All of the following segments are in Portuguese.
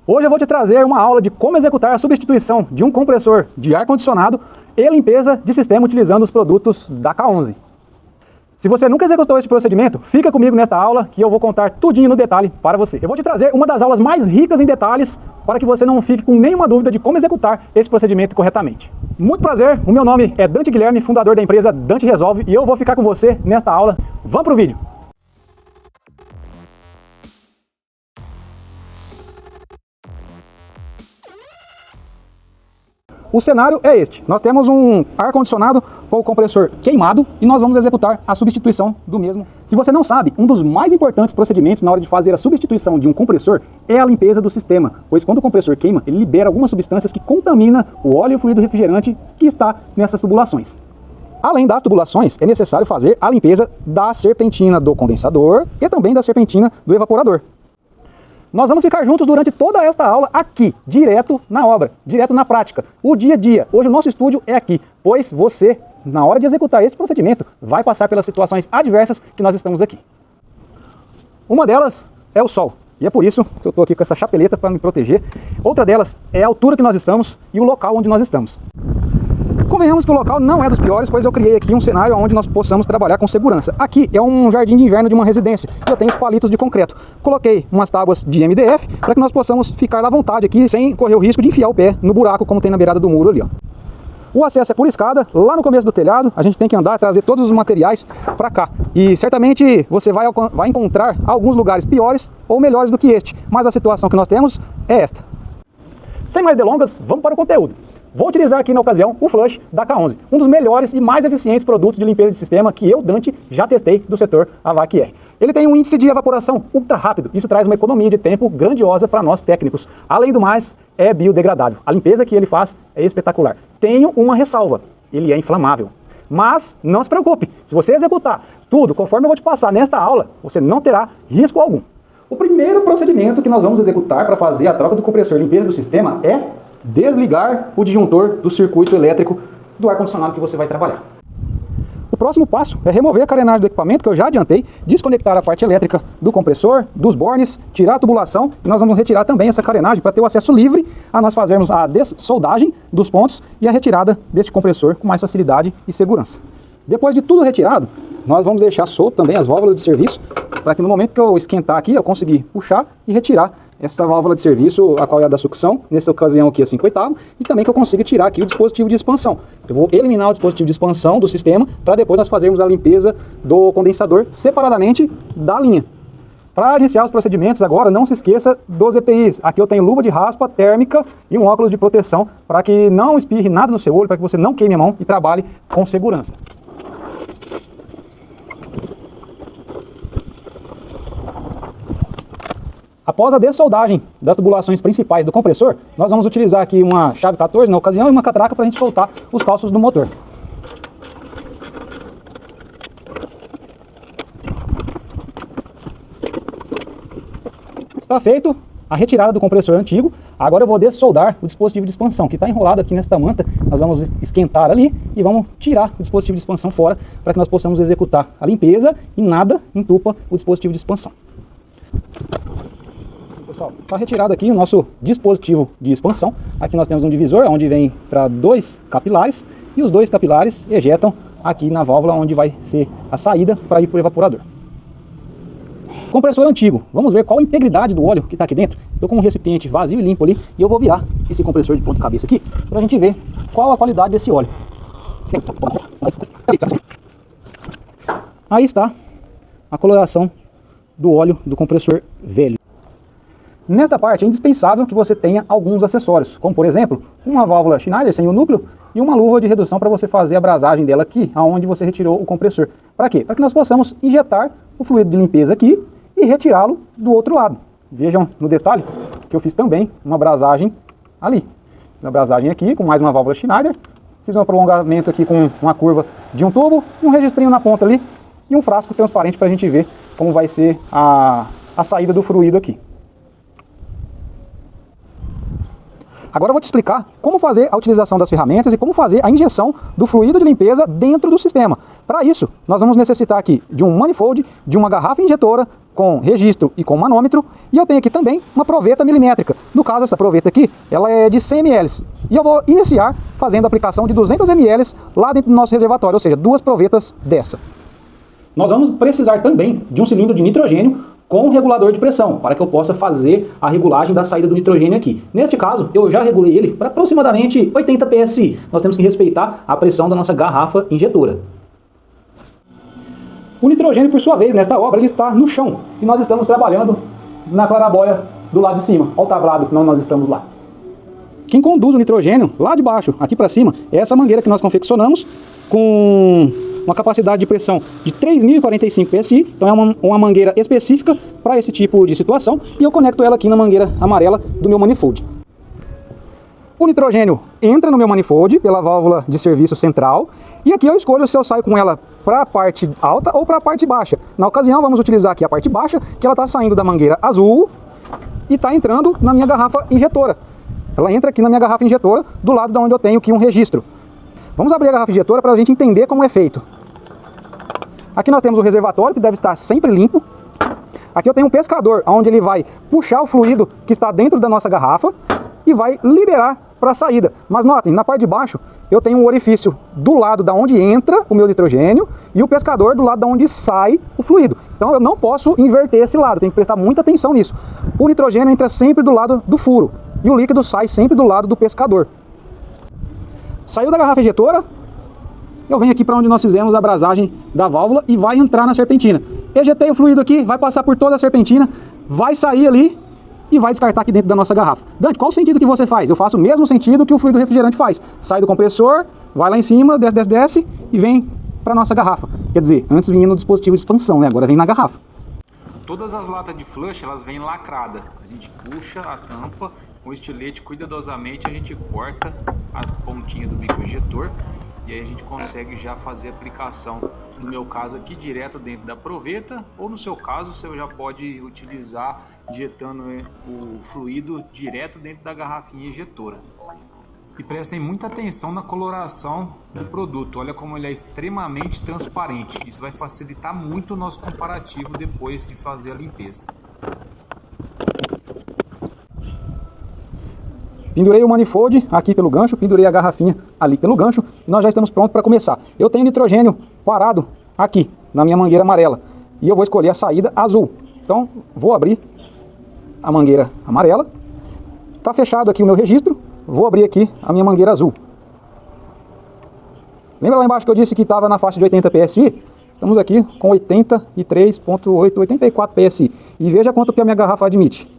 Hoje eu vou te trazer uma aula de como executar a substituição de um compressor de ar-condicionado e limpeza de sistema utilizando os produtos da K11. Se você nunca executou esse procedimento, fica comigo nesta aula que eu vou contar tudinho no detalhe para você. Eu vou te trazer uma das aulas mais ricas em detalhes para que você não fique com nenhuma dúvida de como executar esse procedimento corretamente. Muito prazer, o meu nome é Dante Guilherme, fundador da empresa Dante Resolve, e eu vou ficar com você nesta aula. Vamos pro vídeo! O cenário é este. Nós temos um ar-condicionado com o compressor queimado e nós vamos executar a substituição do mesmo. Se você não sabe, um dos mais importantes procedimentos na hora de fazer a substituição de um compressor é a limpeza do sistema, pois quando o compressor queima, ele libera algumas substâncias que contaminam o óleo e o fluido refrigerante que está nessas tubulações. Além das tubulações, é necessário fazer a limpeza da serpentina do condensador e também da serpentina do evaporador. Nós vamos ficar juntos durante toda esta aula aqui, direto na obra, direto na prática, o dia a dia. Hoje o nosso estúdio é aqui, pois você, na hora de executar esse procedimento, vai passar pelas situações adversas que nós estamos aqui. Uma delas é o sol, e é por isso que eu estou aqui com essa chapeleta para me proteger. Outra delas é a altura que nós estamos e o local onde nós estamos. Convenhamos que o local não é dos piores, pois eu criei aqui um cenário onde nós possamos trabalhar com segurança. Aqui é um jardim de inverno de uma residência, e eu tenho os palitos de concreto. Coloquei umas tábuas de MDF para que nós possamos ficar à vontade aqui, sem correr o risco de enfiar o pé no buraco, como tem na beirada do muro ali, ó. O acesso é por escada, lá no começo do telhado, a gente tem que andar, trazer todos os materiais para cá. E certamente você vai encontrar alguns lugares piores ou melhores do que este, mas a situação que nós temos é esta. Sem mais delongas, vamos para o conteúdo. Vou utilizar aqui na ocasião o Flush da K11, um dos melhores e mais eficientes produtos de limpeza de sistema que eu, Dante, já testei do setor AVAC R. Ele tem um índice de evaporação ultra rápido, isso traz uma economia de tempo grandiosa para nós técnicos. Além do mais, é biodegradável. A limpeza que ele faz é espetacular. Tenho uma ressalva, ele é inflamável. Mas não se preocupe, se você executar tudo conforme eu vou te passar nesta aula, você não terá risco algum. O primeiro procedimento que nós vamos executar para fazer a troca do compressor de limpeza do sistema é desligar o disjuntor do circuito elétrico do ar-condicionado que você vai trabalhar. O próximo passo é remover a carenagem do equipamento, que eu já adiantei, desconectar a parte elétrica do compressor, dos bornes, tirar a tubulação, e nós vamos retirar também essa carenagem para ter o acesso livre a nós fazermos a dessoldagem dos pontos e a retirada deste compressor com mais facilidade e segurança. Depois de tudo retirado, nós vamos deixar solto também as válvulas de serviço, para que no momento que eu esquentar aqui, eu conseguir puxar e retirar essa válvula de serviço, a qual é a da sucção, nessa ocasião aqui a 5/8, e também que eu consiga tirar aqui o dispositivo de expansão. Eu vou eliminar o dispositivo de expansão do sistema, para depois nós fazermos a limpeza do condensador separadamente da linha. Para iniciar os procedimentos agora, não se esqueça dos EPIs. Aqui eu tenho luva de raspa térmica e um óculos de proteção, para que não espirre nada no seu olho, para que você não queime a mão e trabalhe com segurança. Após a dessoldagem das tubulações principais do compressor, nós vamos utilizar aqui uma chave 14 na ocasião e uma catraca para a gente soltar os calços do motor. Está feito a retirada do compressor antigo. Agora eu vou dessoldar o dispositivo de expansão, que está enrolado aqui nesta manta. Nós vamos esquentar ali e vamos tirar o dispositivo de expansão fora, para que nós possamos executar a limpeza e nada entupa o dispositivo de expansão. Pessoal, está retirado aqui o nosso dispositivo de expansão. Aqui nós temos um divisor onde vem para 2 capilares, e os 2 capilares ejetam aqui na válvula onde vai ser a saída para ir para o evaporador. Compressor antigo, vamos ver qual a integridade do óleo que está aqui dentro. Estou com um recipiente vazio e limpo ali, e eu vou virar esse compressor de ponta cabeça aqui para a gente ver qual a qualidade desse óleo. Aí está a coloração do óleo do compressor velho. Nesta parte é indispensável que você tenha alguns acessórios, como por exemplo, uma válvula Schneider sem o núcleo e uma luva de redução para você fazer a abrasagem dela aqui, aonde você retirou o compressor. Para quê? Para que nós possamos injetar o fluido de limpeza aqui e retirá-lo do outro lado. Vejam no detalhe que eu fiz também uma abrasagem ali. Uma abrasagem aqui com mais uma válvula Schneider, fiz um prolongamento aqui com uma curva de um tubo, um registrinho na ponta ali e um frasco transparente para a gente ver como vai ser a saída do fluido aqui. Agora eu vou te explicar como fazer a utilização das ferramentas e como fazer a injeção do fluido de limpeza dentro do sistema. Para isso, nós vamos necessitar aqui de um manifold, de uma garrafa injetora, com registro e com manômetro, e eu tenho aqui também uma proveta milimétrica. No caso, essa proveta aqui, ela é de 100 ml, e eu vou iniciar fazendo a aplicação de 200 ml lá dentro do nosso reservatório, ou seja, 2 provetas dessa. Nós vamos precisar também de um cilindro de nitrogênio com regulador de pressão, para que eu possa fazer a regulagem da saída do nitrogênio aqui. Neste caso, eu já regulei ele para aproximadamente 80 psi. Nós temos que respeitar a pressão da nossa garrafa injetora. O nitrogênio, por sua vez, nesta obra, ele está no chão. E nós estamos trabalhando na clarabóia do lado de cima. Olha o tablado que nós estamos lá. Quem conduz o nitrogênio lá de baixo, aqui para cima, é essa mangueira que nós confeccionamos com uma capacidade de pressão de 3.045 psi. Então é uma mangueira específica para esse tipo de situação. E eu conecto ela aqui na mangueira amarela do meu manifold. O nitrogênio entra no meu manifold pela válvula de serviço central. E aqui eu escolho se eu saio com ela para a parte alta ou para a parte baixa. Na ocasião vamos utilizar aqui a parte baixa, que ela está saindo da mangueira azul e está entrando na minha garrafa injetora. Ela entra aqui na minha garrafa injetora, do lado de onde eu tenho aqui um registro. Vamos abrir a garrafa injetora para a gente entender como é feito. Aqui nós temos o reservatório, que deve estar sempre limpo. Aqui eu tenho um pescador, onde ele vai puxar o fluido que está dentro da nossa garrafa e vai liberar para a saída. Mas notem, na parte de baixo eu tenho um orifício do lado da onde entra o meu nitrogênio e o pescador do lado da onde sai o fluido. Então eu não posso inverter esse lado, tenho que prestar muita atenção nisso. O nitrogênio entra sempre do lado do furo e o líquido sai sempre do lado do pescador. Saiu da garrafa injetora, eu venho aqui para onde nós fizemos a abrasagem da válvula e vai entrar na serpentina. Ejetei o fluido aqui, vai passar por toda a serpentina, vai sair ali e vai descartar aqui dentro da nossa garrafa. Dante, qual o sentido que você faz? Eu faço o mesmo sentido que o fluido refrigerante faz. Sai do compressor, vai lá em cima, desce e vem para a nossa garrafa. Quer dizer, antes vinha no dispositivo de expansão, né? Agora vem na garrafa. Todas as latas de flush, elas vêm lacradas. A gente puxa a tampa, com o estilete cuidadosamente a gente corta a pontinha do bico injetor e aí a gente consegue já fazer a aplicação, no meu caso aqui, direto dentro da proveta, ou no seu caso você já pode utilizar injetando o fluido direto dentro da garrafinha injetora. E prestem muita atenção na coloração do produto, olha como ele é extremamente transparente, isso vai facilitar muito o nosso comparativo depois de fazer a limpeza. Pendurei o manifold aqui pelo gancho, pendurei a garrafinha ali pelo gancho e nós já estamos prontos para começar. Eu tenho nitrogênio parado aqui na minha mangueira amarela e eu vou escolher a saída azul. Então vou abrir a mangueira amarela, está fechado aqui o meu registro, vou abrir aqui a minha mangueira azul. Lembra lá embaixo que eu disse que estava na faixa de 80 psi? Estamos aqui com 83.8, 84 psi e veja quanto que a minha garrafa admite.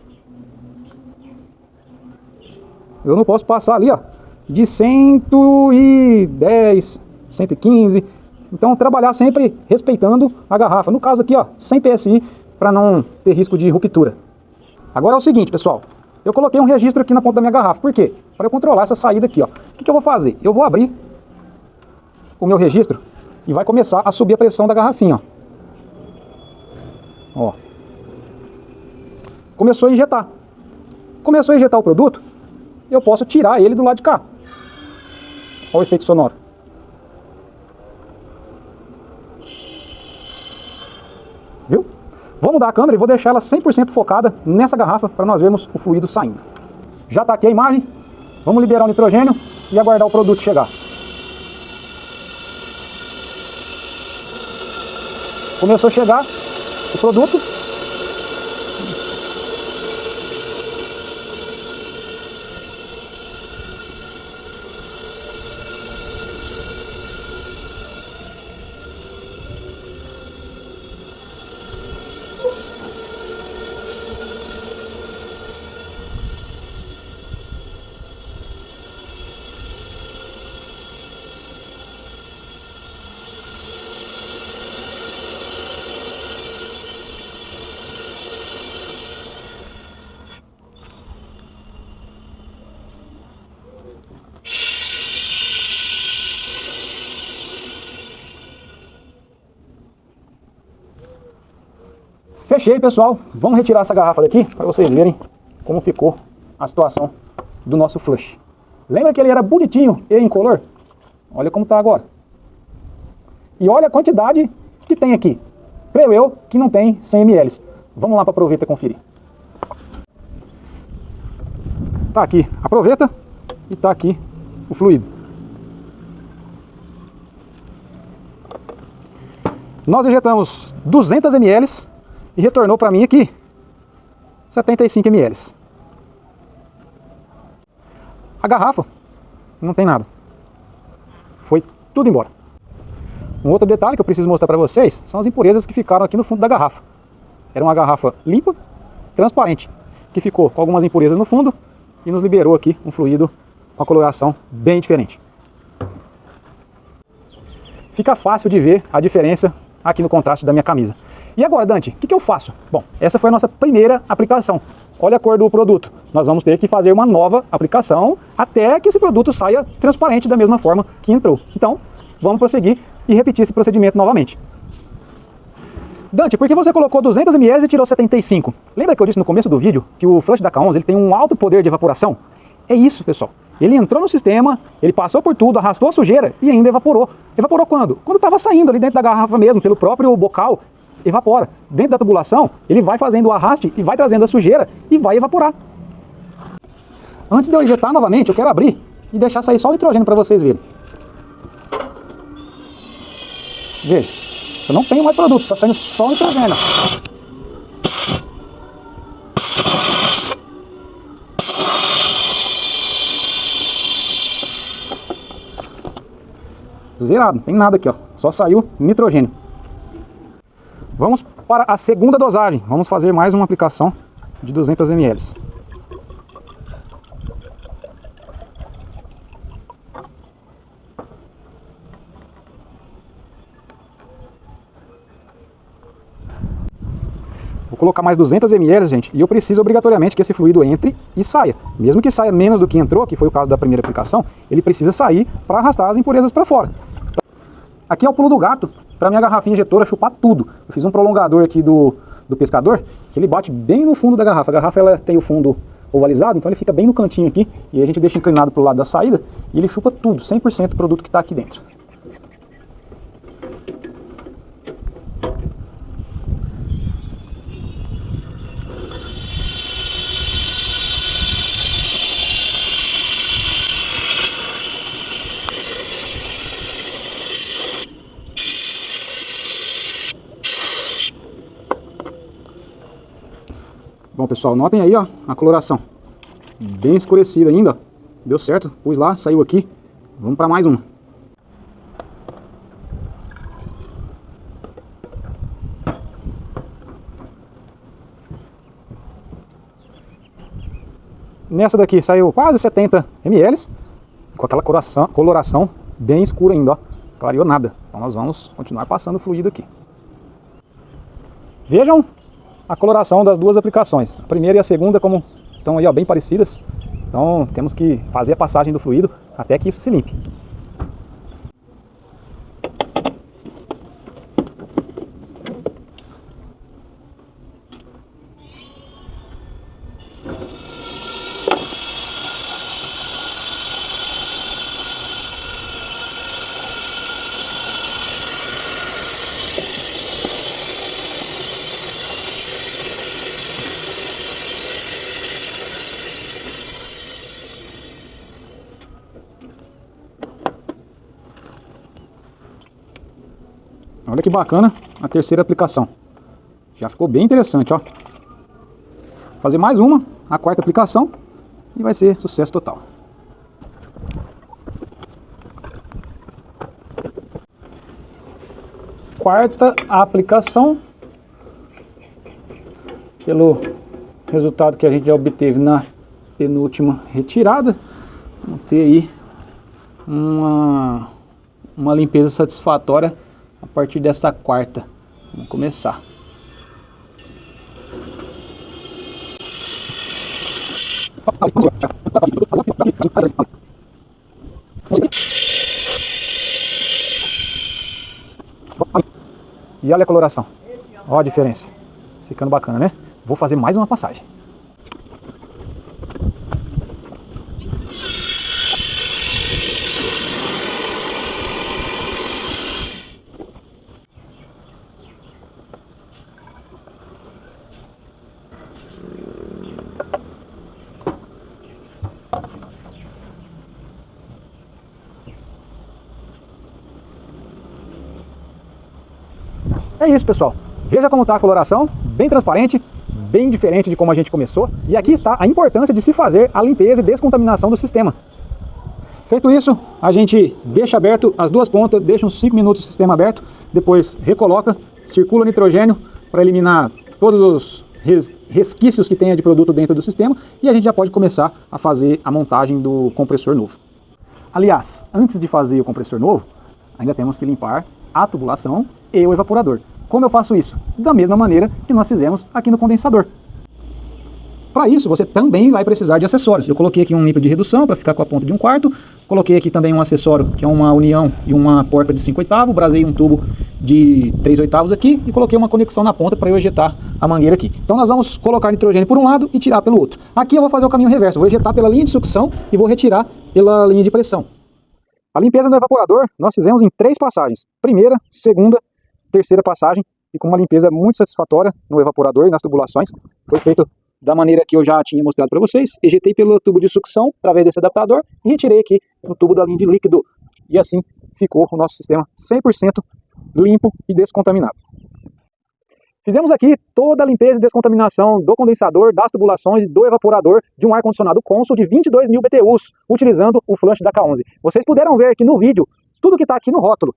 Eu não posso passar ali, ó, de 110, 115. Então, trabalhar sempre respeitando a garrafa. No caso aqui, ó, 100 psi, para não ter risco de ruptura. Agora é o seguinte, pessoal. Eu coloquei um registro aqui na ponta da minha garrafa. Por quê? Para eu controlar essa saída aqui, ó. O que eu vou fazer? Eu vou abrir o meu registro e vai começar a subir a pressão da garrafinha, ó. Ó. Começou a injetar. Começou a injetar o produto, eu posso tirar ele do lado de cá. Olha o efeito sonoro. Viu? Vou mudar a câmera e vou deixar ela 100% focada nessa garrafa para nós vermos o fluido saindo. Já está aqui a imagem. Vamos liberar o nitrogênio e aguardar o produto chegar. Começou a chegar o produto. Fechei, pessoal. Vamos retirar essa garrafa daqui para vocês verem como ficou a situação do nosso flush. Lembra que ele era bonitinho e incolor? Olha como está agora. E olha a quantidade que tem aqui. Creio eu que não tem 100 ml. Vamos lá para a proveta conferir. Tá aqui a proveta e tá aqui o fluido. Nós injetamos 200 ml e retornou para mim aqui 75 ml. A garrafa não tem nada. Foi tudo embora. Um outro detalhe que eu preciso mostrar para vocês são as impurezas que ficaram aqui no fundo da garrafa. Era uma garrafa limpa, transparente, que ficou com algumas impurezas no fundo e nos liberou aqui um fluido com a coloração bem diferente. Fica fácil de ver a diferença aqui no contraste da minha camisa. E agora, Dante, o que eu faço? Bom, essa foi a nossa primeira aplicação. Olha a cor do produto. Nós vamos ter que fazer uma nova aplicação até que esse produto saia transparente da mesma forma que entrou. Então, vamos prosseguir e repetir esse procedimento novamente. Dante, por que você colocou 200 ml e tirou 75? Lembra que eu disse no começo do vídeo que o flush da K11 ele tem um alto poder de evaporação? É isso, pessoal. Ele entrou no sistema, ele passou por tudo, arrastou a sujeira e ainda evaporou. Evaporou quando? Quando estava saindo ali dentro da garrafa mesmo, pelo próprio bocal, evapora. Dentro da tubulação, ele vai fazendo o arraste e vai trazendo a sujeira e vai evaporar. Antes de eu injetar novamente, eu quero abrir e deixar sair só o nitrogênio para vocês verem. Veja, eu não tenho mais produto, está saindo só o nitrogênio. Zerado, não tem nada aqui, ó. Só saiu nitrogênio. Vamos para a segunda dosagem. Vamos fazer mais uma aplicação de 200 ml. Vou colocar mais 200 ml, gente, e eu preciso obrigatoriamente que esse fluido entre e saia. Mesmo que saia menos do que entrou, que foi o caso da primeira aplicação, ele precisa sair para arrastar as impurezas para fora. Aqui é o pulo do gato, para minha garrafinha injetora chupar tudo. Eu fiz um prolongador aqui do pescador, que ele bate bem no fundo da garrafa. A garrafa ela tem o fundo ovalizado, então ele fica bem no cantinho aqui, e a gente deixa inclinado para o lado da saída, e ele chupa tudo, 100% do produto que está aqui dentro. Bom, pessoal, notem aí, ó, a coloração bem escurecida ainda, ó. Deu certo, pus lá, saiu aqui. Vamos para mais uma. Nessa daqui saiu quase 70 ml, com aquela coloração bem escura ainda, ó. Clareou nada. Então nós vamos continuar passando o fluido aqui. Vejam a coloração das duas aplicações. A primeira e a segunda como estão aí, ó, bem parecidas. Então temos que fazer a passagem do fluido até que isso se limpe. Olha que bacana a terceira aplicação. Já ficou bem interessante, ó. Vou fazer mais uma, a quarta aplicação, e vai ser sucesso total. Quarta aplicação. Pelo resultado que a gente já obteve na penúltima retirada, vamos ter aí uma limpeza satisfatória a partir dessa quarta. Vamos começar. E olha a coloração. Olha a diferença. Ficando bacana, né? Vou fazer mais uma passagem. É isso, pessoal. Veja como está a coloração, bem transparente, bem diferente de como a gente começou. E aqui está a importância de se fazer a limpeza e descontaminação do sistema. Feito isso, a gente deixa aberto as duas pontas, deixa uns 5 minutos o sistema aberto, depois recoloca, circula nitrogênio para eliminar todos os resquícios que tenha de produto dentro do sistema e a gente já pode começar a fazer a montagem do compressor novo. Aliás, antes de fazer o compressor novo, ainda temos que limpar a tubulação e o evaporador. Como eu faço isso? Da mesma maneira que nós fizemos aqui no condensador. Para isso, você também vai precisar de acessórios. Eu coloquei aqui um nível de redução para ficar com a ponta de 1/4. Coloquei aqui também um acessório, que é uma união e uma porta de 5/8. Brasei um tubo de 3/8 aqui e coloquei uma conexão na ponta para eu ejetar a mangueira aqui. Então nós vamos colocar nitrogênio por um lado e tirar pelo outro. Aqui eu vou fazer o caminho reverso. Vou ejetar pela linha de sucção e vou retirar pela linha de pressão. A limpeza do evaporador nós fizemos em 3 passagens. Primeira, segunda, terceira passagem. E com uma limpeza muito satisfatória no evaporador e nas tubulações. Foi feito da maneira que eu já tinha mostrado para vocês. Ejetei pelo tubo de sucção através desse adaptador e retirei aqui no tubo da linha de líquido. E assim ficou o nosso sistema 100% limpo e descontaminado. Fizemos aqui toda a limpeza e descontaminação do condensador, das tubulações e do evaporador de um ar-condicionado Consul de 22.000 BTUs, utilizando o flush da K11. Vocês puderam ver aqui no vídeo tudo que está aqui no rótulo.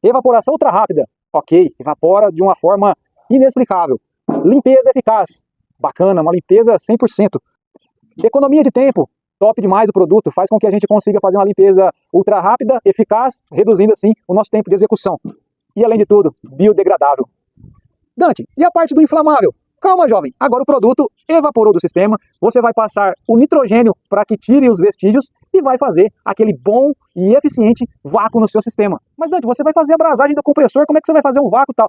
Evaporação ultra rápida, ok, evapora de uma forma inexplicável. Limpeza eficaz, bacana, uma limpeza 100%. Economia de tempo, top demais o produto, faz com que a gente consiga fazer uma limpeza ultra rápida, eficaz, reduzindo assim o nosso tempo de execução. E além de tudo, biodegradável. Dante, e a parte do inflamável? Calma, jovem, agora o produto evaporou do sistema, você vai passar o nitrogênio para que tire os vestígios e vai fazer aquele bom e eficiente vácuo no seu sistema. Mas Dante, você vai fazer a brasagem do compressor, como é que você vai fazer um vácuo e tal?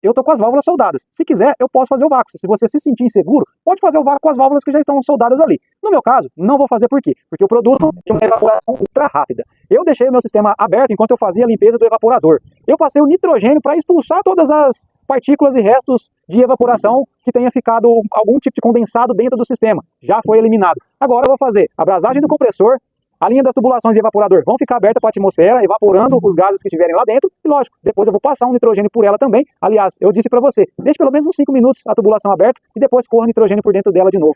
Eu estou com as válvulas soldadas. Se quiser, eu posso fazer o vácuo. Se você se sentir inseguro, pode fazer o vácuo com as válvulas que já estão soldadas ali. No meu caso, não vou fazer por quê? Porque o produto tem uma evaporação ultra rápida. Eu deixei o meu sistema aberto enquanto eu fazia a limpeza do evaporador. Eu passei o nitrogênio para expulsar todas as partículas e restos de evaporação que tenha ficado algum tipo de condensado dentro do sistema. Já foi eliminado. Agora eu vou fazer a brasagem do compressor. A linha das tubulações e evaporador vão ficar abertas para a atmosfera, evaporando os gases que estiverem lá dentro. E lógico, depois eu vou passar um nitrogênio por ela também. Aliás, eu disse para você, deixe pelo menos uns 5 minutos a tubulação aberta e depois corra nitrogênio por dentro dela de novo.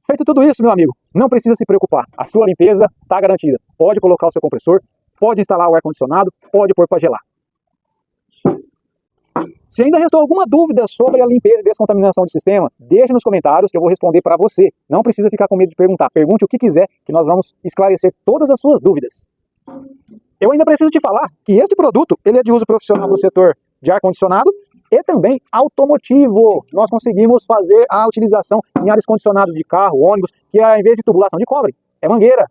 Feito tudo isso, meu amigo, não precisa se preocupar. A sua limpeza está garantida. Pode colocar o seu compressor, pode instalar o ar-condicionado, pode pôr para gelar. Se ainda restou alguma dúvida sobre a limpeza e descontaminação do sistema, deixe nos comentários que eu vou responder para você. Não precisa ficar com medo de perguntar. Pergunte o que quiser, que nós vamos esclarecer todas as suas dúvidas. Eu ainda preciso te falar que este produto ele é de uso profissional no setor de ar-condicionado e também automotivo. Nós conseguimos fazer a utilização em ares condicionados de carro, ônibus, que ao invés de tubulação de cobre, é mangueira.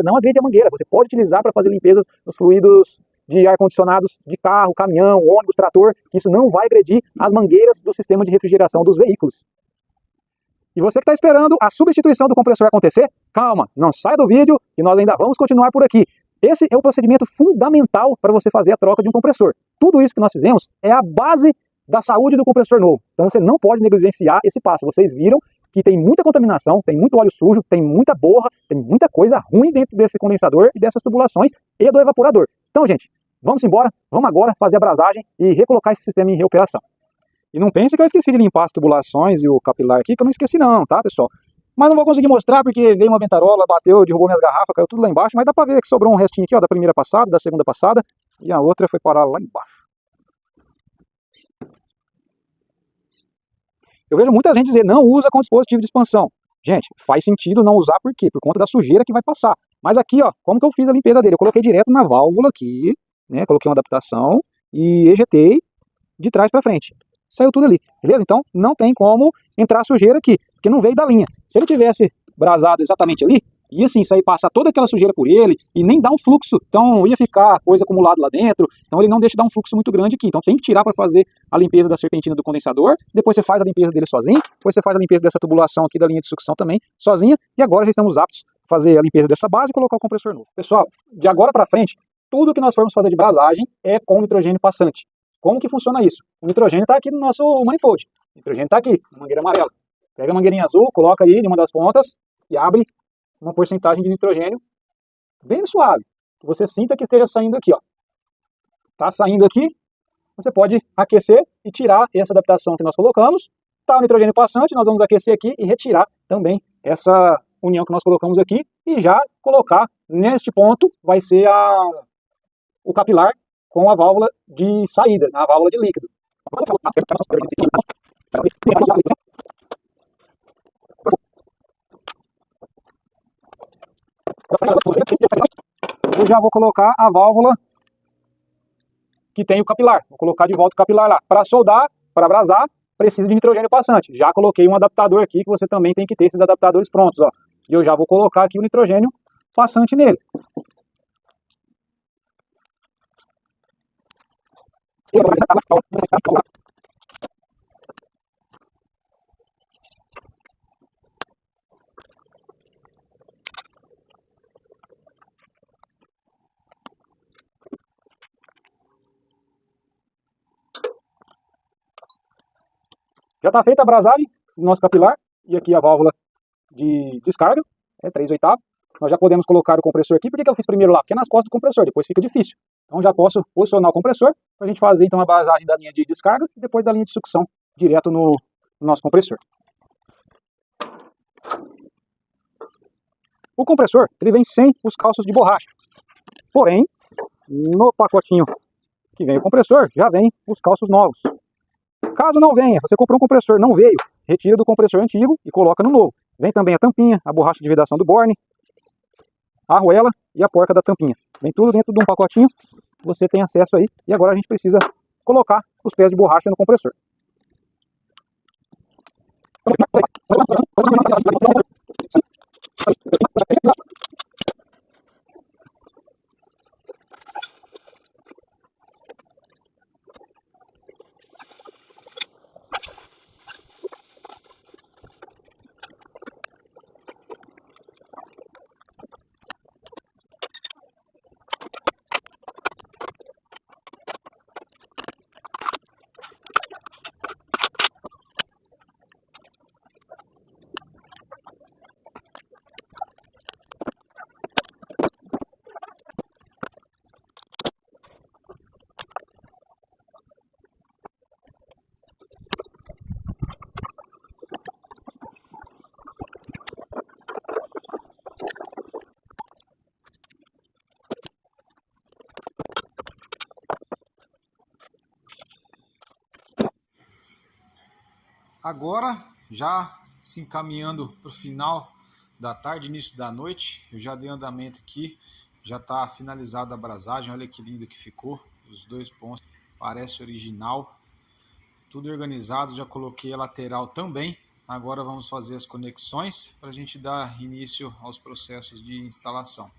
Não agride a mangueira. Você pode utilizar para fazer limpezas nos fluidos de ar-condicionados de carro, caminhão, ônibus, trator, que isso não vai agredir as mangueiras do sistema de refrigeração dos veículos. E você que está esperando a substituição do compressor acontecer, calma, não saia do vídeo que nós ainda vamos continuar por aqui. Esse é o procedimento fundamental para você fazer a troca de um compressor. Tudo isso que nós fizemos é a base da saúde do compressor novo. Então você não pode negligenciar esse passo. Vocês viram que tem muita contaminação, tem muito óleo sujo, tem muita borra, tem muita coisa ruim dentro desse condensador e dessas tubulações e do evaporador. Então, gente, vamos embora, vamos agora fazer a brasagem e recolocar esse sistema em reoperação. E não pense que eu esqueci de limpar as tubulações e o capilar aqui, que eu não esqueci não, tá, pessoal? Mas não vou conseguir mostrar porque veio uma ventarola, bateu, derrubou minhas garrafas, caiu tudo lá embaixo, mas dá pra ver que sobrou um restinho aqui, ó, da primeira passada, da segunda passada, e a outra foi parar lá embaixo. Eu vejo muita gente dizer, não usa com dispositivo de expansão. Gente, faz sentido não usar por quê? Por conta da sujeira que vai passar. Mas aqui, ó, como que eu fiz a limpeza dele? Eu coloquei direto na válvula aqui, né? Coloquei uma adaptação e ejetei de trás para frente. Saiu tudo ali, beleza? Então não tem como entrar sujeira aqui, porque não veio da linha. Se ele tivesse brasado exatamente ali, ia assim, sair passar toda aquela sujeira por ele e nem dar um fluxo, então ia ficar coisa acumulada lá dentro, então ele não deixa dar um fluxo muito grande aqui, então tem que tirar para fazer a limpeza da serpentina do condensador, depois você faz a limpeza dele sozinho, depois você faz a limpeza dessa tubulação aqui da linha de sucção também, sozinha, e agora já estamos aptos a fazer a limpeza dessa base e colocar o compressor novo. Pessoal, de agora para frente, tudo que nós formos fazer de brasagem é com nitrogênio passante. Como que funciona isso? O nitrogênio está aqui no nosso manifold, o nitrogênio está aqui, na mangueira amarela. Pega a mangueirinha azul, coloca aí em uma das pontas e abre uma porcentagem de nitrogênio bem suave, que você sinta que esteja saindo aqui, ó. Tá saindo aqui, você pode aquecer e tirar essa adaptação que nós colocamos. Está o nitrogênio passante, nós vamos aquecer aqui e retirar também essa união que nós colocamos aqui e já colocar neste ponto, vai ser o capilar com a válvula de saída, a válvula de líquido. Eu já vou colocar a válvula que tem o capilar. Vou colocar de volta o capilar lá. Para soldar, para abrasar, precisa de nitrogênio passante. Já coloquei um adaptador aqui, que você também tem que ter esses adaptadores prontos, ó. E eu já vou colocar aqui o nitrogênio passante nele. Já está feita a abrasagem do nosso capilar, e aqui a válvula de descarga, 3/8. Nós já podemos colocar o compressor aqui. Por que eu fiz primeiro lá? Porque é nas costas do compressor, depois fica difícil. Então já posso posicionar o compressor, para a gente fazer então a abrasagem da linha de descarga, e depois da linha de sucção, direto no nosso compressor. O compressor, ele vem sem os calços de borracha. Porém, no pacotinho que vem o compressor, já vem os calços novos. Caso não venha, você comprou um compressor, não veio, retira do compressor antigo e coloca no novo. Vem também a tampinha, a borracha de vedação do borne, a arruela e a porca da tampinha. Vem tudo dentro de um pacotinho, você tem acesso aí. E agora a gente precisa colocar os pés de borracha no compressor. Agora, já se encaminhando para o final da tarde, início da noite, eu já dei andamento aqui, já está finalizada a abrasagem, olha que lindo que ficou, os dois pontos, parece original, tudo organizado, já coloquei a lateral também. Agora vamos fazer as conexões para a gente dar início aos processos de instalação.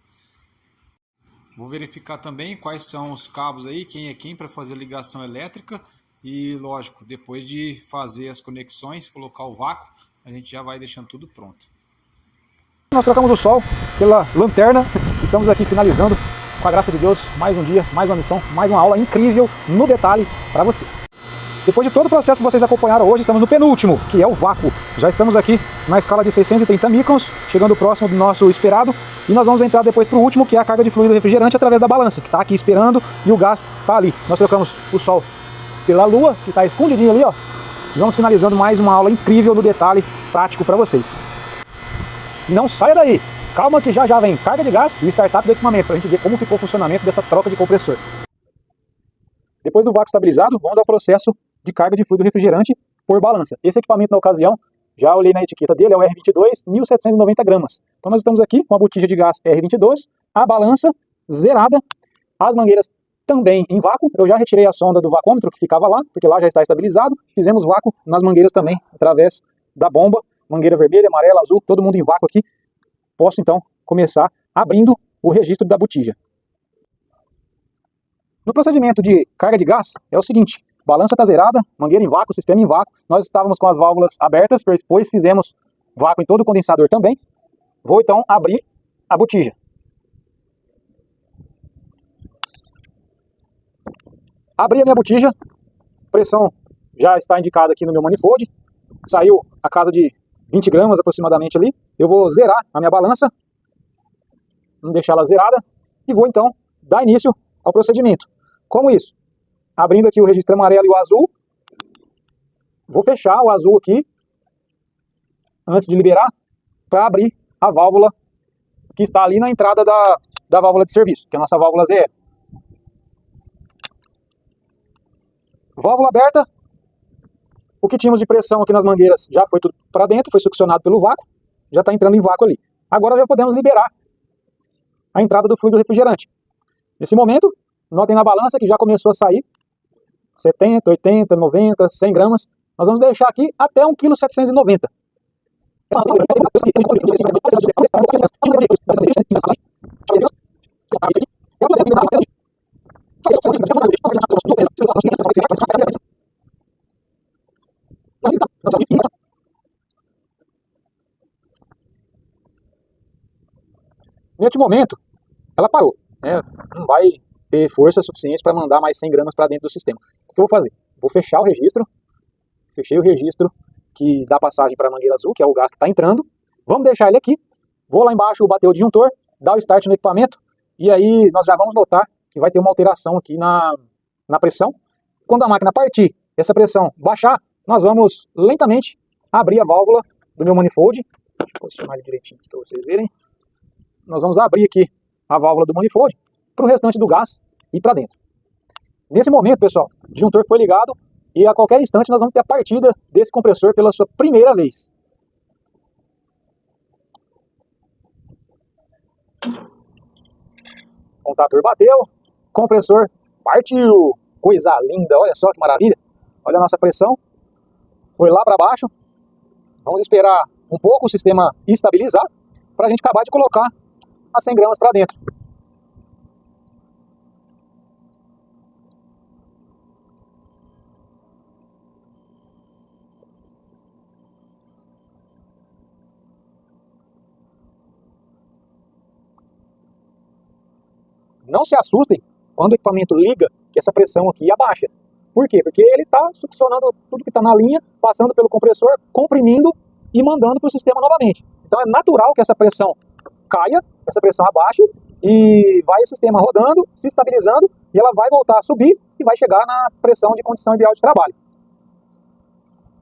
Vou verificar também quais são os cabos aí, quem é quem para fazer a ligação elétrica. E lógico, depois de fazer as conexões, colocar o vácuo, a gente já vai deixando tudo pronto. Nós trocamos o sol pela lanterna, estamos aqui finalizando, com a graça de Deus, mais um dia, mais uma missão, mais uma aula incrível no detalhe para você. Depois de todo o processo que vocês acompanharam hoje, estamos no penúltimo, que é o vácuo. Já estamos aqui na escala de 630 microns, chegando próximo do nosso esperado, e nós vamos entrar depois para o último, que é a carga de fluido refrigerante através da balança, que está aqui esperando e o gás está ali. Nós trocamos o sol pela lua, que está escondidinho ali, ó. E vamos finalizando mais uma aula incrível no detalhe prático para vocês. Não saia daí! Calma que já vem carga de gás e o startup do equipamento, para a gente ver como ficou o funcionamento dessa troca de compressor. Depois do vácuo estabilizado, vamos ao processo de carga de fluido refrigerante por balança. Esse equipamento, na ocasião, já olhei na etiqueta dele, é um R22, 1790 gramas. Então nós estamos aqui com a botija de gás R22, a balança zerada, as mangueiras também em vácuo. Eu já retirei a sonda do vacômetro que ficava lá, porque lá já está estabilizado. Fizemos vácuo nas mangueiras também, através da bomba, mangueira vermelha, amarela, azul, todo mundo em vácuo aqui. Posso então começar abrindo o registro da botija. No procedimento de carga de gás é o seguinte: balança está zerada, mangueira em vácuo, sistema em vácuo. Nós estávamos com as válvulas abertas, depois fizemos vácuo em todo o condensador também. Vou então abrir a botija. Abri a minha botija, pressão já está indicada aqui no meu manifold, saiu a casa de 20 gramas aproximadamente ali. Eu vou zerar a minha balança, vamos deixar ela zerada, e vou então dar início ao procedimento. Como isso? Abrindo aqui o registro amarelo e o azul. Vou fechar o azul aqui, antes de liberar, para abrir a válvula que está ali na entrada da válvula de serviço, que é a nossa válvula ZE. Válvula aberta. O que tínhamos de pressão aqui nas mangueiras já foi tudo para dentro, foi succionado pelo vácuo, já está entrando em vácuo ali. Agora já podemos liberar a entrada do fluido refrigerante. Nesse momento, notem na balança que já começou a sair 70, 80, 90, 100 gramas. Nós vamos deixar aqui até 1,790 kg. Neste momento, ela parou, né? Não vai ter força suficiente para mandar mais 100 gramas para dentro do sistema. O que eu vou fazer? Vou fechar o registro. Fechei o registro que dá passagem para a mangueira azul, que é o gás que está entrando. Vamos deixar ele aqui. Vou lá embaixo bater o disjuntor, dar o start no equipamento, e aí nós já vamos notar que vai ter uma alteração aqui na pressão. Quando a máquina partir, essa pressão baixar, nós vamos lentamente abrir a válvula do meu manifold. Deixa eu posicionar ele direitinho para vocês verem. Nós vamos abrir aqui a válvula do manifold para o restante do gás ir para dentro. Nesse momento, pessoal, o disjuntor foi ligado e a qualquer instante nós vamos ter a partida desse compressor pela sua primeira vez. O contador bateu, compressor partiu. Coisa linda, olha só que maravilha. Olha a nossa pressão, foi lá para baixo. Vamos esperar um pouco o sistema estabilizar para a gente acabar de colocar as 100 gramas para dentro. Não se assustem quando o equipamento liga que essa pressão aqui abaixa. Por quê? Porque ele está succionando tudo que está na linha, passando pelo compressor, comprimindo e mandando para o sistema novamente. Então é natural que essa pressão caia, essa pressão abaixe, e vai o sistema rodando, se estabilizando, e ela vai voltar a subir e vai chegar na pressão de condição ideal de trabalho.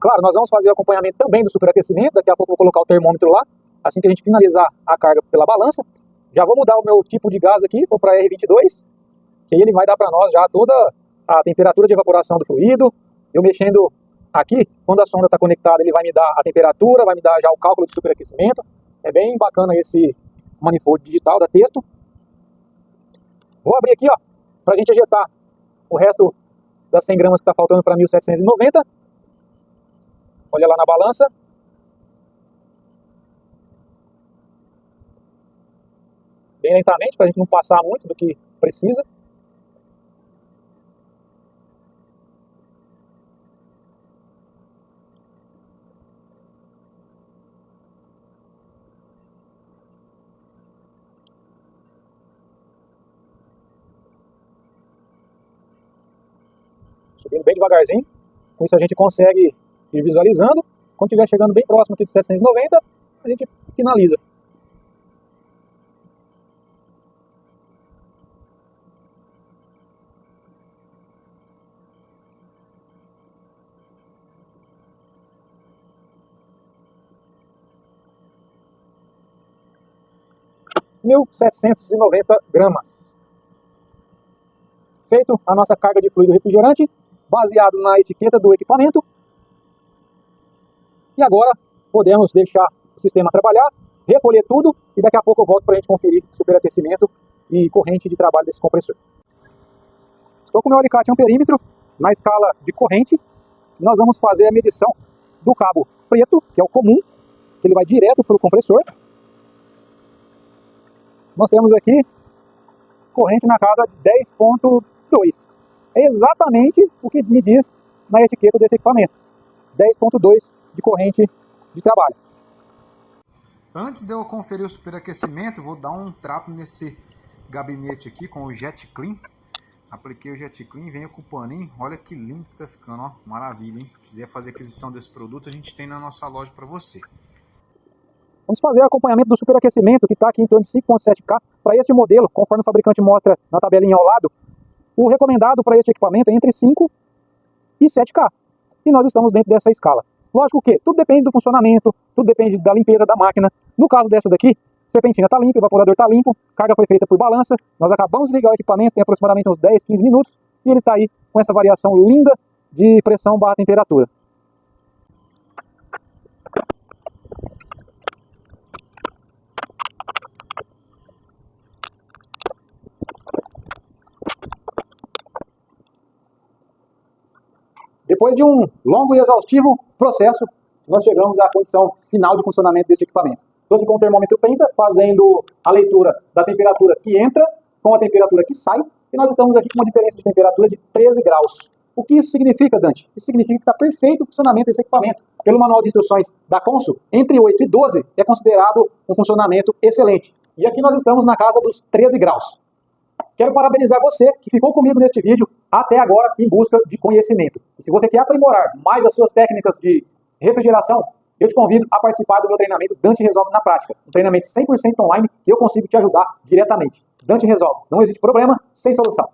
Claro, nós vamos fazer o acompanhamento também do superaquecimento, daqui a pouco eu vou colocar o termômetro lá, assim que a gente finalizar a carga pela balança. Já vou mudar o meu tipo de gás aqui, vou para R22, que aí ele vai dar para nós já toda a temperatura de evaporação do fluido. Eu mexendo aqui, quando a sonda está conectada, ele vai me dar a temperatura, vai me dar já o cálculo de superaquecimento. É bem bacana esse manifold digital da Testo. Vou abrir aqui, ó, para a gente ejetar o resto das 100 gramas que está faltando para 1790. Olha lá na balança. Bem lentamente, para a gente não passar muito do que precisa. Subindo bem devagarzinho. Com isso a gente consegue ir visualizando. Quando estiver chegando bem próximo aqui de 790, a gente finaliza. (1.790 gramas). Feito a nossa carga de fluido refrigerante, baseado na etiqueta do equipamento. E agora podemos deixar o sistema trabalhar, recolher tudo e daqui a pouco eu volto para a gente conferir superaquecimento e corrente de trabalho desse compressor. Estou com o meu alicate amperímetro na escala de corrente. Nós vamos fazer a medição do cabo preto, que é o comum, que ele vai direto para o compressor. Nós temos aqui corrente na casa de 10.2. É exatamente o que me diz na etiqueta desse equipamento. 10.2 de corrente de trabalho. Antes de eu conferir o superaquecimento, vou dar um trato nesse gabinete aqui com o Jet Clean. Apliquei o Jet Clean, venho com o paninho. Olha que lindo que tá ficando, ó. Maravilha, hein? Se quiser fazer aquisição desse produto, a gente tem na nossa loja para você. Vamos fazer o acompanhamento do superaquecimento, que está aqui em torno de 5.7K. Para este modelo, conforme o fabricante mostra na tabelinha ao lado, O recomendado para este equipamento é entre 5 e 7K. E nós estamos dentro dessa escala. Lógico que tudo depende do funcionamento, tudo depende da limpeza da máquina. No caso dessa daqui, serpentina está limpa, evaporador está limpo, carga foi feita por balança. Nós acabamos de ligar o equipamento, tem aproximadamente uns 10, 15 minutos, e ele está aí com essa variação linda de pressão barra temperatura. Depois de um longo e exaustivo processo, nós chegamos à condição final de funcionamento deste equipamento. Estou aqui com o termômetro Penta, fazendo a leitura da temperatura que entra com a temperatura que sai, e nós estamos aqui com uma diferença de temperatura de 13 graus. O que isso significa, Dante? Isso significa que está perfeito o funcionamento desse equipamento. Pelo manual de instruções da Consul, entre 8 e 12 é considerado um funcionamento excelente. E aqui nós estamos na casa dos 13 graus. Quero parabenizar você que ficou comigo neste vídeo até agora em busca de conhecimento. E se você quer aprimorar mais as suas técnicas de refrigeração, eu te convido a participar do meu treinamento Dante Resolve na Prática. Um treinamento 100% online que eu consigo te ajudar diretamente. Dante Resolve. Não existe problema sem solução.